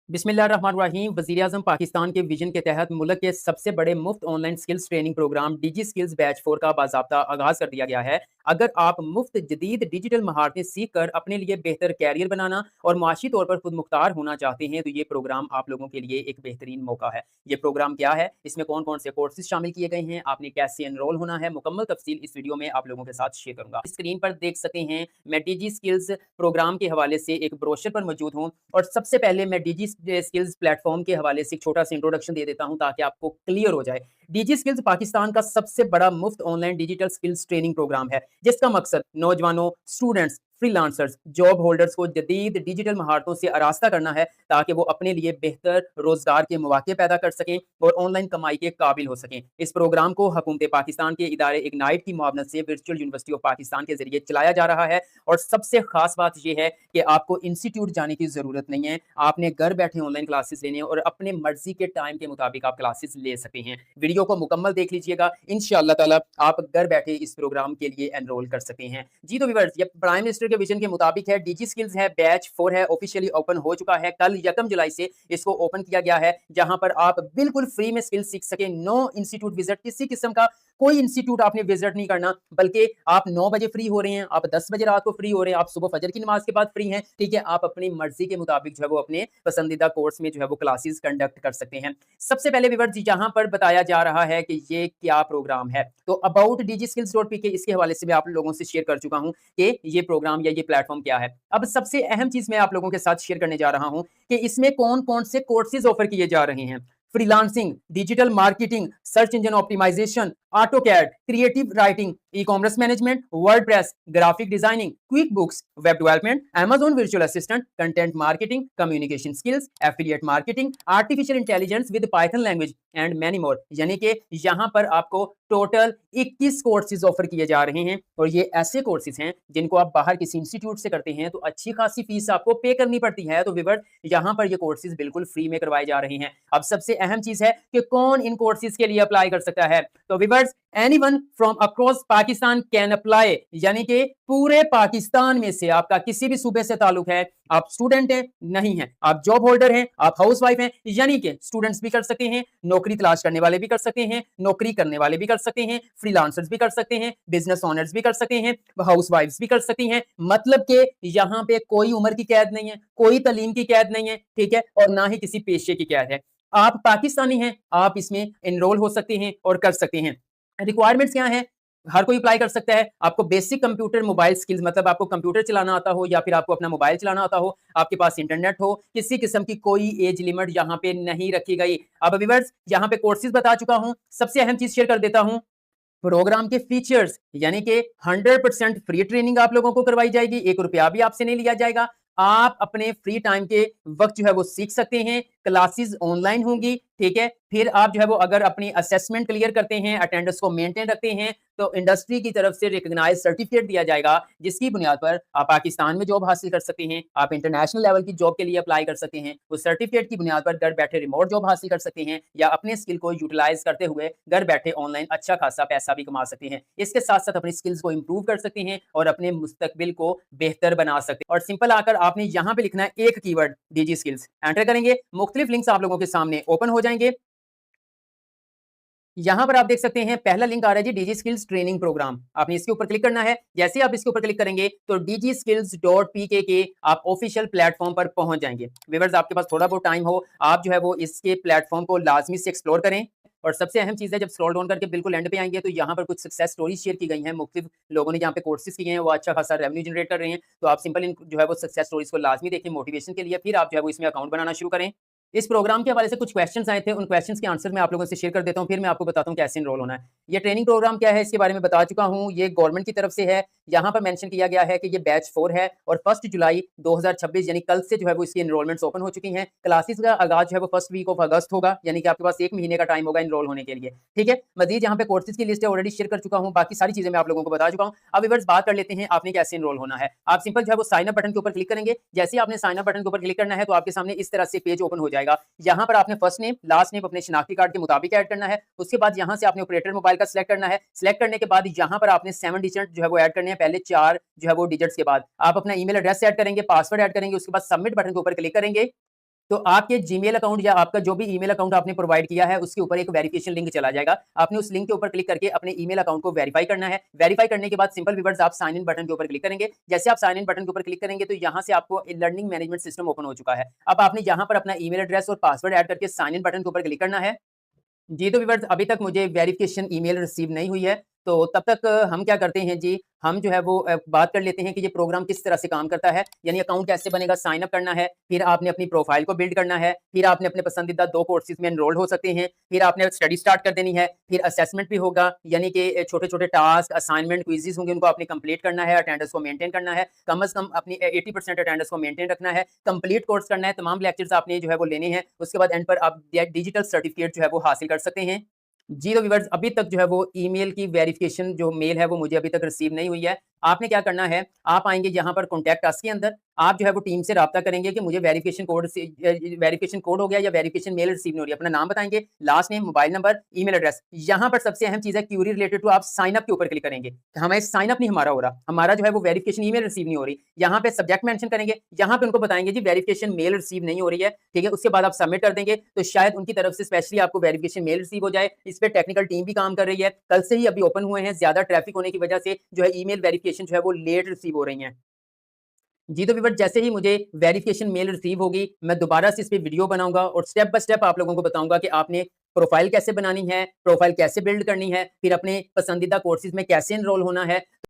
बिस्मिल्लाहिर्रहमानिर्रहीम। वज़ीर-ए-आज़म पाकिस्तान के विजन के तहत मुल्क के सबसे बड़े मुफ्त ऑनलाइन स्किल्स ट्रेनिंग प्रोग्राम डिजी स्किल्स बैच 4 का बाज़ाब्ता आगाज़ कर दिया गया है। अगर आप मुफ्त जदीद डिजिटल महारतें सीख कर अपने लिए बेहतर कैरियर बनाना और माशी तौर पर खुद मुख्तार होना चाहते हैं, तो ये प्रोग्राम आप लोगों के लिए एक बेहतरीन मौका है। ये प्रोग्राम क्या है, इसमें कौन कौन से कोर्सेज शामिल किए गए हैं, आपने कैसे एनरोल होना है, मुकम्मल तफसील इस वीडियो में आप लोगों के साथ शेयर करूंगा। स्क्रीन पर देख सकते हैं, मैं डिजी स्किल्स प्रोग्राम के हवाले से एक ब्रोशर पर मौजूद हूँ और सबसे पहले मैं डिजी स्किल्स प्लेटफॉर्म के हवाले से एक छोटा सा इंट्रोडक्शन दे देता हूं ताकि आपको क्लियर हो जाए। डिजी स्किल्स पाकिस्तान का सबसे बड़ा मुफ्त online digital skills training programme है, जिसका मकसद नौजवानों, स्टूडेंट्स, फ्रीलांसर्स, जॉब होल्डर्स को जदीद डिजिटल महारतों से आरास्ता करना है ताकि वो अपने लिए बेहतर रोजगार के मौके पैदा कर सकें और ऑनलाइन कमाई के काबिल हो सकें। इस प्रोग्राम को हुकूमत पाकिस्तान के इदारे इग्नाइट की मुआवनत से वर्चुअल यूनिवर्सिटी ऑफ पाकिस्तान के जरिए चलाया जा रहा है और सबसे खास बात यह है कि आपको इंस्टीट्यूट जाने की जरूरत नहीं है। आपने घर बैठे ऑनलाइन क्लासेस लेने और अपने मर्जी के टाइम के मुताबिक आप क्लासेस ले सकते हैं। वीडियो को मुकम्मल देख लीजिएगा, इंशाअल्लाह ताला आप घर बैठे इस प्रोग्राम के लिए एनरोल कर सकते हैं। जी तो व्यूअर्स, ये प्राइम मिनिस्टर के विजन के मुताबिक है। डिजी स्किल्स है, बैच 4 है, ऑफिशियली ओपन हो चुका है। कल 1 जुलाई से इसको ओपन किया गया है, जहां पर आप बिल्कुल फ्री में स्किल्स सीख सके। नो इंस्टीट्यूट विजिट, किसी किस्म का कोई इंस्टीट्यूट आपने विजिट नहीं करना, बल्कि आप 9 बजे फ्री हो रहे हैं, आप 10 बजे रात को फ्री हो रहे हैं, आप सुबह फजर की नमाज के बाद फ्री हैं, ठीक है। आप अपनी मर्जी के मुताबिक जो है वो अपने पसंदीदा कोर्स में जो है वो क्लासेस कंडक्ट कर सकते हैं। सबसे पहले व्यूअर्स, यहाँ पर बताया जा रहा है कि ये क्या प्रोग्राम है। तो अबाउट digiskills.pk, इसके हवाले से मैं आप लोगों से शेयर कर चुका हूँ कि ये प्रोग्राम या ये प्लेटफॉर्म क्या है। अब सबसे अहम चीज मैं आप लोगों के साथ शेयर करने जा रहा हूँ कि इसमें कौन कौन से कोर्सेज ऑफर किए जा रहे हैं। Freelancing, digital marketing, search engine optimisation, AutoCAD, creative writing, e commerce management, WordPress, graphic designing, QuickBooks, web development, Amazon virtual assistant, content marketing, communication skills, affiliate marketing, artificial intelligence with Python language and many more. यानी कि यहाँ पर आपको total 21 courses offer किए जा रहे हैं और ये ऐसे कोर्सेज हैं जिनको आप बाहर किसी इंस्टीट्यूट से करते हैं तो अच्छी खासी फीस आपको पे करनी पड़ती है। तो व्यूअर्स, यहाँ पर ये कोर्सेज बिल्कुल फ्री में करवाए जा रहे हैं। अब सबसे अहम चीज है कि कौन इन कोर्सेज के लिए अप्लाई कर सकता है। तो viewers, anyone from across Pakistan can apply, यानी कि पूरे पाकिस्तान में से आपका किसी भी सूबे से ताल्लुक है, आप स्टूडेंट हैं नहीं हैं, आप जॉब होल्डर हैं, आप हाउस वाइफ हैं, यानी कि स्टूडेंट्स भी कर सकते हैं, नौकरी तलाश करने वाले भी कर सकते हैं, नौकरी करने वाले भी कर सकते हैं, फ्रीलांसर्स भी कर सकते हैं, बिजनेस ओनर्स भी कर सकते हैं, हाउस वाइफ्स भी कर सकती हैं। मतलब कि यहाँ पे कोई उम्र की कैद नहीं है, कोई तालीम की कैद नहीं है, ठीक है, और ना ही किसी पेशे की कैद है। आप पाकिस्तानी हैं, आप इसमें एनरोल हो सकते हैं और कर सकते हैं। रिक्वायरमेंट्स क्या है? हर कोई अप्लाई कर सकता है। आपको बेसिक कंप्यूटर मोबाइल स्किल्स, मतलब आपको कंप्यूटर चलाना आता हो या फिर आपको अपना मोबाइल चलाना आता हो, आपके पास इंटरनेट हो, किसी किस्म की कोई एज लिमिट यहाँ पे नहीं रखी गई। अब व्यूअर्स, यहाँ पे कोर्सेज बता चुका हूँ, सबसे अहम चीज शेयर कर देता हूँ। प्रोग्राम के फीचर्स, यानी कि 100% फ्री ट्रेनिंग आप लोगों को करवाई जाएगी, 1 रुपया भी आपसे नहीं लिया जाएगा। आप अपने फ्री टाइम के वक्त जो है वो सीख सकते हैं, क्लासेस ऑनलाइन होंगी, ठीक है। फिर आप जो है वो अगर अपनी असेसमेंट क्लियर करते हैं, अटेंडेंस को मेंटेन रखते हैं, तो इंडस्ट्री की तरफ से रिकॉग्नाइज सर्टिफिकेट दिया जाएगा, जिसकी बुनियाद पर आप पाकिस्तान में जॉब हासिल कर सकते हैं, आप इंटरनेशनल लेवल की जॉब के लिए अप्लाई कर सकते हैं। उस सर्टिफिकेट की बुनियाद पर घर बैठे रिमोट जॉब हासिल कर सकते हैं या अपने स्किल को यूटिलाइज करते हुए घर बैठे ऑनलाइन अच्छा खासा पैसा भी कमा सकते हैं। इसके साथ साथ अपनी स्किल्स को इंप्रूव कर सकते हैं और अपने मुस्तकबिल को बेहतर बना सकते हैं। और सिंपल आकर आपने यहाँ पे लिखना है एक कीवर्ड, डीजी स्किल्स, एंटर करेंगे, मुख्तलिफ लिंक्स आप लोगों के सामने ओपन हो जाएंगे। यहां पर आप देख सकते हैं पहला लिंक आ रहा है जी, डीजी स्किल्स ट्रेनिंग प्रोग्राम। आपने इसके ऊपर क्लिक करना है। जैसे आप इसके ऊपर क्लिक करेंगे तो digiskills.pk के आप ऑफिशियल प्लेटफॉर्म पर पहुंच जाएंगे। व्यूअर्स, आपके पास थोड़ा बहुत टाइम हो, आप जो है वो इसके प्लेटफॉर्म को लाजमी से एक्सप्लोर करें। और सबसे अहम चीज है, जब स्क्रॉल डाउन करके बिल्कुल एंड पे आएंगे तो यहाँ पर कुछ सक्सेस स्टोरीज शेयर की गई हैं। मुख्तलिफ लोगों ने यहाँ पे कोर्सेज किए हैं, वो अच्छा खासा रेवेन्यू जनरेट कर रहे हैं। तो आप सिंपल इन जो है वो सक्सेस स्टोरीज को लाजमी देखें मोटिवेशन के लिए, फिर आप जो है वो इसमें अकाउंट बनाना शुरू करें। इस प्रोग्राम के हवाले से कुछ क्वेश्चंस आए थे, उन क्वेश्चंस के आंसर मैं आप लोगों से शेयर कर देता हूं, फिर मैं आपको बताता हूं कैसे एनरोल होना है। ये ट्रेनिंग प्रोग्राम क्या है, इसके बारे में बता चुका हूं। ये गवर्नमेंट की तरफ से है। यहाँ पर मेंशन किया गया है कि ये बैच 4 है और 1 जुलाई 2026 यानी कल से जो है वो इसकी एनरोलमेंट्स ओपन हो चुकी हैं। क्लासेस का आगाज जो है वो फर्स्ट वीक ऑफ अगस्त होगा, यानी कि आपके पास 1 महीने का टाइम होगा एनरोल होने के लिए, ठीक है। मजीद यहाँ पे कोर्सेज की लिस्ट ऑलरेडी शेयर कर चुका हूँ, बाकी सारी चीजें मैं आप लोगों को बता चुका हूँ। अब व्यूअर्स, बात कर लेते हैं आपने कैसे एनरोल होना है। आप सिंपल जो है वो साइन अप बटन के ऊपर क्लिक करेंगे। जैसे ही आपने साइन अप बटन के ऊपर क्लिक करना है तो आपके सामने इस तरह से पेज ओपन हो जाएगा। यहाँ पर आपने फर्स्ट नेम लास्ट नेम अपने शिनाख्ती कार्ड के मुताबिक ऐड करना है। उसके बाद यहाँ से आपने ऑपरेटर मोबाइल का सिलेक्ट करना है। सिलेक्ट करने के बाद यहाँ पर आपने 7 डिजिट जो है वो ऐड करने हैं, पहले 4 जो है वो डिजिट्स के बाद आप अपना ईमेल एड्रेस ऐड करेंगे, पासवर्ड ऐड करेंगे। उसके बाद सबमिट बटन के ऊपर क्लिक करेंगे। तो आपके जीमेल अकाउंट या आपका जो भी ईमेल अकाउंट आपने प्रोवाइड किया है उसके ऊपर एक वेरिफिकेशन लिंक चला जाएगा। आपने उस लिंक के ऊपर क्लिक करके अपने ईमेल अकाउंट को वेरीफाई करना है। वेरीफाई करने के बाद सिंपल व्यूअर्स आप साइन इन बटन के ऊपर क्लिक करेंगे। जैसे आप साइन इन बटन के ऊपर क्लिक करेंगे तो यहाँ से आपको लर्निंग मैनेजमेंट सिस्टम ओपन हो चुका है। अब आपने यहाँ पर अपना ईमेल एड्रेस और पासवर्ड ऐड करके साइन इन बटन के ऊपर क्लिक करना है। जी, तो व्यूअर्स अभी तक मुझे वेरिफिकेशन ईमेल रिसीव नहीं हुई है, तो तब तक हम क्या करते हैं जी, हम जो है वो बात कर लेते हैं कि ये प्रोग्राम किस तरह से काम करता है, यानी अकाउंट कैसे बनेगा, साइन अप करना है, फिर आपने अपनी प्रोफाइल को बिल्ड करना है, फिर आपने अपने पसंदीदा 2 कोर्सेज़ में एनरोल हो सकते हैं, फिर आपने स्टडी स्टार्ट कर देनी है, फिर असेसमेंट भी होगा, यानी कि छोटे-छोटे टास्क, असाइनमेंट, क्विज़ेज़ होंगे, उनको आपने कंप्लीट करना है, अटेंडेंस को मेंटेन करना है, कम से कम अपनी 80% अटेंडेंस को मेंटेन रखना है, कंप्लीट कोर्स करना है, तमाम लेक्चर्स आपने जो है वो लेने हैं, उसके बाद एंड पर आप डिजिटल सर्टिफिकेट जो है वो हासिल कर सकते हैं। जी, तो व्यूअर्स अभी तक जो है वो ईमेल की वेरिफिकेशन जो मेल है वो मुझे अभी तक रिसीव नहीं हुई है। आपने क्या करना है, आप आएँगे यहाँ पर कॉन्टैक्ट अस के अंदर, आप जो है वो टीम से राब्ता करेंगे कि मुझे वेरिफिकेशन कोड से वेरिफिकेशन कोड हो गया या वेरिफिकेशन मेल रिसीव नहीं हो रही है। अपना नाम बताएँगे, last name, mobile number, email address. यहाँ पर सबसे अहम चीज़ है क्यूरी रिलेटेड टू आप साइन अप के ऊपर क्लिक करेंगे। हमें साइन अप नहीं हमारा हो रहा, हमारा जो है वो वेरिफिकेशन ईमेल रिसीव नहीं हो रही। यहाँ पे सब्जेक्ट मेंशन करेंगे, यहाँ पे उनको बताएँगे जी वेरिफिकेशन मेल रिसीव नहीं हो रही है, ठीक है? उसके बाद आप सबमिट कर देंगे, तो शायद उनकी तरफ से स्पेशली आपको वेरिफिकेशन मेल रिसीव हो जाए। इस पे टेक्निकल टीम भी काम कर रही है। कल से ही अभी ओपन हुए हैं, ज़्यादा ट्रैफिक होने की वजह से जो है ईमेल वेरिफिकेशन जो है वो लेट रिसीव हो रही हैं। जी, तो व्यूअर जैसे ही मुझे वेरिफिकेशन मेल रिसीव होगी, मैं दोबारा से इस पे वीडियो बनाऊँगा और स्टेप बाय स्टेप आप लोगों को बताऊँगा कि आपने प्रोफ़ाइल कैसे बनानी है, प्रोफ़ाइल कैसे बिल्ड करनी है, फिर अपने पसंदीदा कोर्सेज़ में कैसे एनरोल होना है।